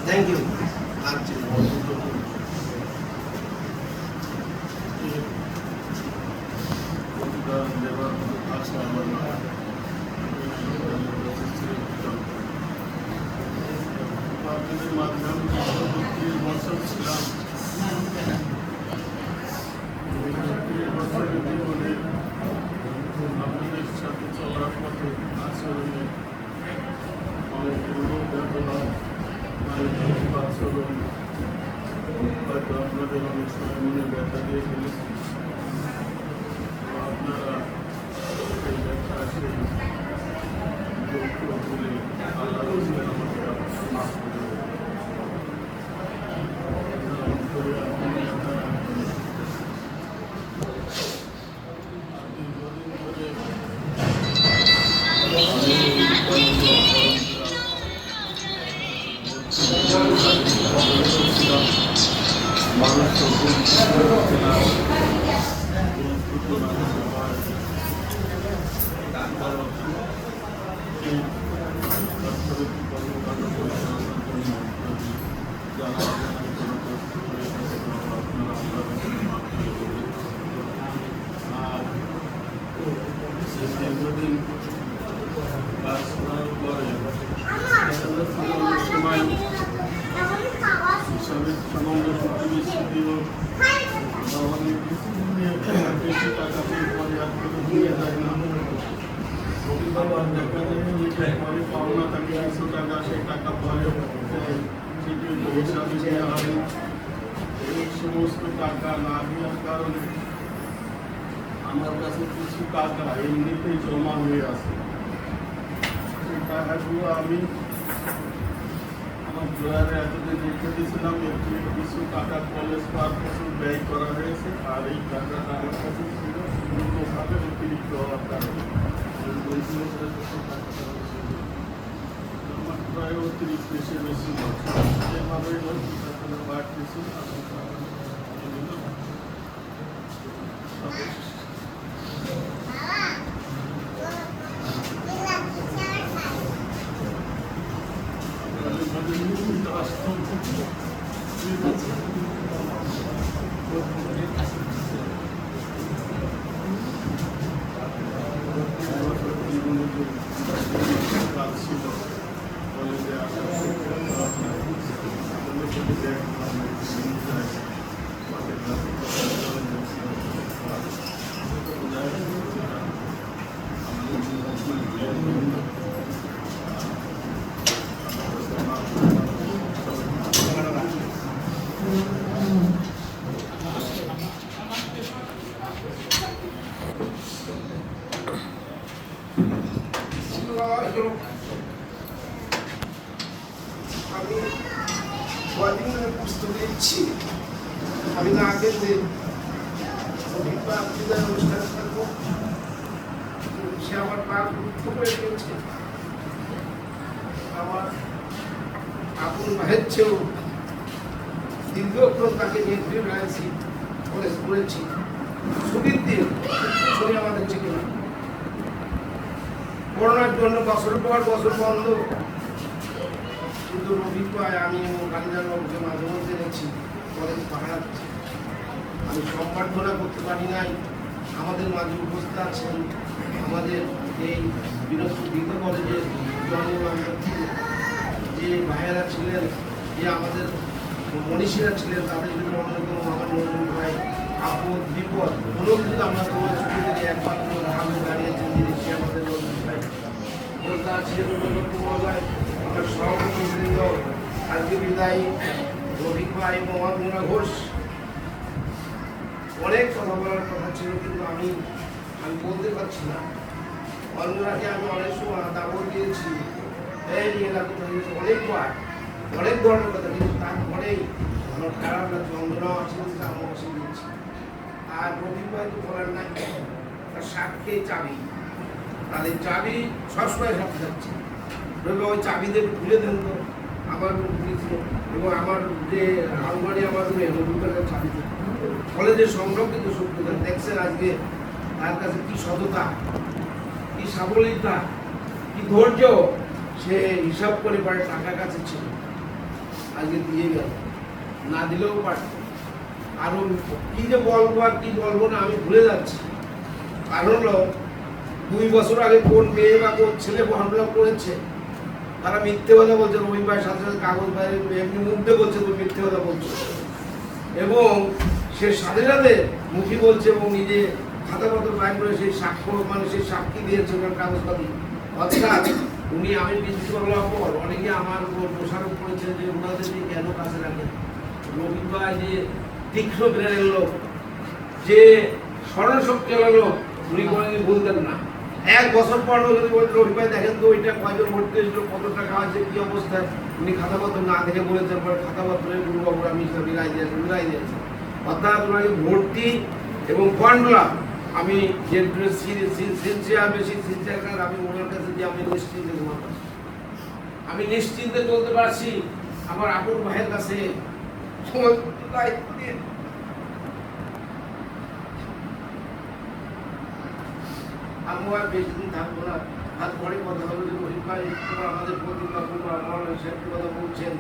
Thank you. আপনাদের অনেক সময় মনে ব্যথা দিয়ে ফেলেছি, আপনারা এই ব্যথা আসে ভুলে আল্লাহ আমাকে মাফ করে পাওনা থাকে 100 টাকা, সেই টাকা পরে এই সমস্ত টাকা না দেওয়ার কারণে আমার কাছে কিছু টাকা এমনিতেই জমা হয়ে আছে। সেই টাকাগুলো আমি আমার ড্রয়ারে এতদিন রেখে দিয়েছিলাম, কিছু টাকা কলেজ পারপাসে ব্যয় করা হয়েছে, আর এই টাকাটা আমার কাছে ছিল বিভিন্নভাবে অতিরিক্ত হওয়ার কারণে আমার প্রায় অতিরিক্ত এসে বেশি যেভাবেই হোক টাকাটা বাড়তেছি। আমি কদিন ধরে পুস্তক লিখছি, আমি না আগে যে অনুষ্ঠান থাকবো সে আমার পা গুরুত্ব করে দিয়েছে। আমার আপন ভাইয়ের চেয়েও দীর্ঘক্ষণ তাকে নিয়ে রয়েছি, কলেজ পড়েছি, ছুটির দিন ছবি আমাদের চিঠি করোনার জন্য বছরের পর বছর বন্ধ। কিন্তু রফিক ভাই আমি কালিদার বাবুকে মাঝে মধ্যে দেখছি কলেজ পাহারা দিচ্ছে। আমি সম্বর্ধনা করতে পারি নাই। আমাদের মাঝে উপস্থিত আছেন আমাদের এই বিনোদপুর ডিগ্রি কলেজের যে ভাইয়েরা ছিলেন, যে আমাদের মনীষীরা ছিলেন, তাদের জন্য অন্যতম আমার নজরুল ভাই। আপদ বিপদ কোনো কিন্তু আমরা তোমার ছুটি থেকে একমাত্র সামনে দাঁড়িয়েছেন যিনি, সে আমাদের নজরুল ভাই। তার ছিল মহোদয়, আমার সহকর্মীবৃন্দ, আজকে বিদায়ী রফিক ভাই, মোহাম্মদ ঘোষ। অনেক কথা বলার কথা ছিল কিন্তু আমি বলতে পারছি না। অন্যরাকে আমি অনেক সময় দাবর দিয়েছি, এই এলাকা অনেকবার অনেক ধরনের কথা, কিন্তু তারপরেই আমার খারাপ লাগছে, যন্ত্রণাও আছে, আমার কাছে দিয়েছি। আর রফিক ভাই তো বলার নাই, তার সাক্ষী চাবি, তাদের চাবি সবসময় সাথে যাচ্ছে। রবি ওই চাবি দিয়ে খুলে দেন তো আমার পুলিশে, এবং আমার যে আলমারি আমার রবিবার চাবি দেন কলেজের সংরক্ষিত শক্তি দেখছেন আজকে তার কাছে কি সততা, কি সাবলীলতা, কি ধৈর্য। সে হিসাব করে পারে টাকা কাছে ছিল, আজকে দিয়ে গেল, না দিলেও পারত। আরো কি যে বলবো আর কি বলবো না আমি ভুলে যাচ্ছি। কারণ হলো 2 বছর আগে কোন মেয়ে বা কোন ছেলে হামলা করেছে, তারা মিথ্যে কথা বলছে। রবি ভাই সাথে সাথে কাগজ বাইরে এমনি মুখে বলছে তুমি মিথ্যে কথা বলছো, এবং সে সাথে সাথে মুখী বলছে এবং নিজে খাতাপত্র বাইর করে সেই সাক্ষ্য মানে সেই সাক্ষী দিয়েছে ওনার কাগজপাতি। অর্থাৎ উনি আমি প্রিন্সিপাল হওয়ার পর অনেকে আমার উপর দোষারোপ করেছেন যে ওনাদের কেন কাছে রাখেন। রবি ভাই যে তীক্ষ্ণ ব্রেনের লোক, যে স্মরণশক্তি লোক, উনি কোনোদিন বলতেন না। 1 বছর পর যদি বলতে রবি ভাই দেখেন তো ওইটা কয়জন ভর্তি হয়েছিল, কত টাকা আছে, কি অবস্থায়, উনি খাতাপত্র না দেখে বলেছেন, পরে খাতাপত্রের গুরুবাবু আমি মিলাই দিয়েছি। অর্থাৎ ওনাকে ভর্তি এবং ফর্মুলা আমি যে সিনসিয়ার বেশি সিনসিয়ার কারণ আমি ওনার কাছে যে আমি নিশ্চিন্তে ঘুমাতে পারছি, আমি নিশ্চিন্তে চলতে পারছি। আমার আপুর ভাইয়ের কাছে সমস্ত দায়িত্ব দিয়ে আমি আর বেশি দিন থাকবো না। আর পরে কথা হলো যে রহিম ভাই আমাদের কথা বলছেন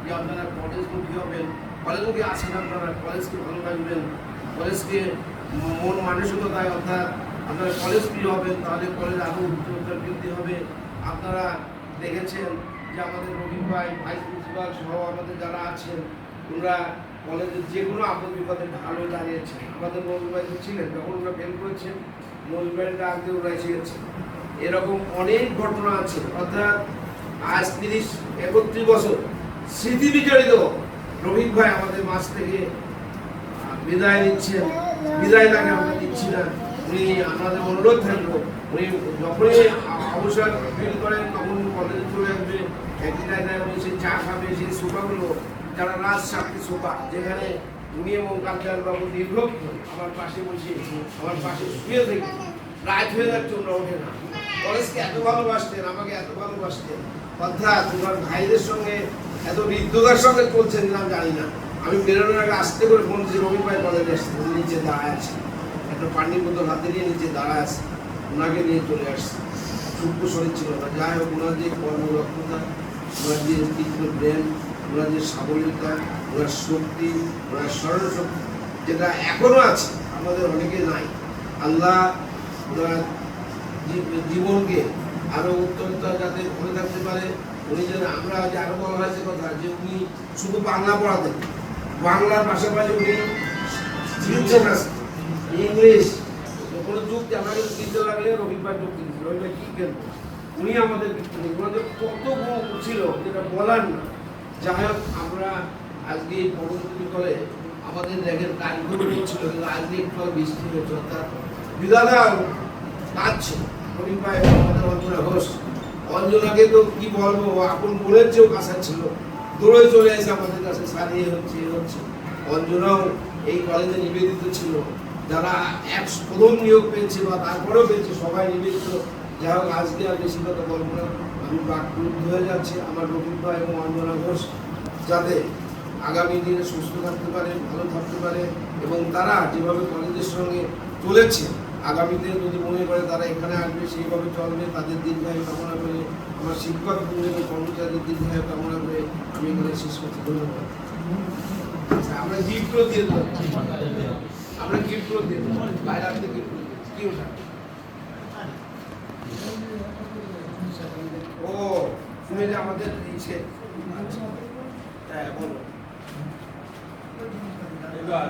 যে আপনারা কলেজমুখী হবেন, কলেজমুখী আছেন, আপনারা কলেজকে ভালো রাখবেন, কলেজকে মন মানসিকতায়, অর্থাৎ আপনারা কলেজ প্রিয় হবেন, তাহলে কলেজ আরও উচ্চতার বৃদ্ধি হবে। আপনারা দেখেছেন যে আমাদের রহিম ভাই ভাইস প্রিন্সিপাল সহ আমাদের যারা আছেন, ওরা কলেজের যে কোনো আপদ বিপদে ভালো দাঁড়িয়েছেন। আমাদের নজরুল ভাই ছিলেন, যখন ওরা ফেল করেছেন নজরুল ভাইয়ের আগে ওরা এসে গেছে। এরকম অনেক ঘটনা আছে। অর্থাৎ আজ 30-31 বছর স্মৃতি বিজড়িত রফিক ভাই আমাদের মাঝ থেকে বিদায় নিচ্ছেন। বিদায় তাকে আমরা দিচ্ছি না। উনি আমাদের অনুরোধ থাকবো, উনি যখনই অবসর ফিল করেন তখন কলেজে চলে আসবে, একদিন উনি সেই চা খাবে, সেই সোফাগুলো যারা রাজশাহী সোফা, যেখানে উনি এবং কালচার বাবু দীর্ঘক্ষণ আমার পাশে বসে আমার পাশে শুয়ে থেকে রাত হয়ে যাচ্ছে ওরা ওঠে না। কলেজকে এত ভালোবাসতেন, আমাকে এত ভালোবাসতেন। অর্থাৎ তোমার ভাইদের সঙ্গে এত হৃদ্যতার সঙ্গে চলছেন কিনা জানি না। আমি বেরোনোর আগে আসতে করে ফোন দিয়েছি রবি ভাই কলেজে আসছে, উনি নিচে দাঁড়ায় আছে, একটা পানির বোতল হাতে নিয়ে নিচে দাঁড়ায় আছে, ওনাকে নিয়ে চলে আসছে। সূক্ষ্ম শরীর ছিল না, যাই হোক ওনার যে কর্মদক্ষতা, ওনার যে তীক্ষ্ণ ব্রেন, ওনার যে সাবলীলতা, ওনার শক্তি, ওনার স্মরণশক্তি যেটা এখনো আছে, আমাদের অনেকে নাই। আল্লাহ ওনার জীবনকে আরো উত্তমতা যাতে করে থাকতে পারে। উনি যেন আমরা যে আরো বলা হয়েছে কথা যে উনি শুধু বাংলা পড়াতেন, বাংলার পাশাপাশি উনি ইংলিশ কোনো যুক্তি আমাকে দিতে লাগলে রবিবার যোগ দিয়েছিল। রবিবার কি কেন উনি আমাদের ওনাদের কত গুণ ছিল যেটা বলার না। যাই হোক আমরা আজকে এই পরবর্তী করে আমাদের দেখেন কাজগুলো ছিল, কিন্তু আজকে একটু বৃষ্টি হয়েছে, অর্থাৎ বিধাতাও কাঁদছে। রবি ভাই আমাদের অঞ্জনা ঘোষ, অঞ্জনাকে তো কি বলবো, আপন বোনের চেয়েও কাছে ছিল, দূরে চলে এসে আমাদের কাছে সারিয়ে হচ্ছে হচ্ছে। অঞ্জনাও এই কলেজে নিবেদিত ছিল, যারা প্রথম নিয়োগ পেয়েছে বা তারপরেও পেয়েছে সবাই নিবেদিত। যাই হোক আজকে আর বেশি কথা বলবো না, আমি বাকরুদ্ধ হয়ে যাচ্ছি। আমার রবি ভাই এবং অঞ্জনা ঘোষ যাতে আগামী দিনে সুস্থ থাকতে পারে, ভালো থাকতে পারে, এবং তারা যেভাবে কলেজের সঙ্গে চলেছে আগামীতে যদি মনে করে তারা এখানে আসবে সেইভাবে চলবে, তাদের দীর্ঘায়ু কামনা করে, আমার শিক্ষক বৃন্দের কর্মচারীদের দীর্ঘায়ু কামনা করে আমি এখানে শেষ করছি। ধন্যবাদ। আচ্ছা, আমরা গিফটও দিয়ে দেবো, আমরা গিফটও দিয়ে দেবো, বাইরে আসতে গিফট কি ওটা? ও তুমি যে আমাদের ইসে, হ্যাঁ বলো। এবার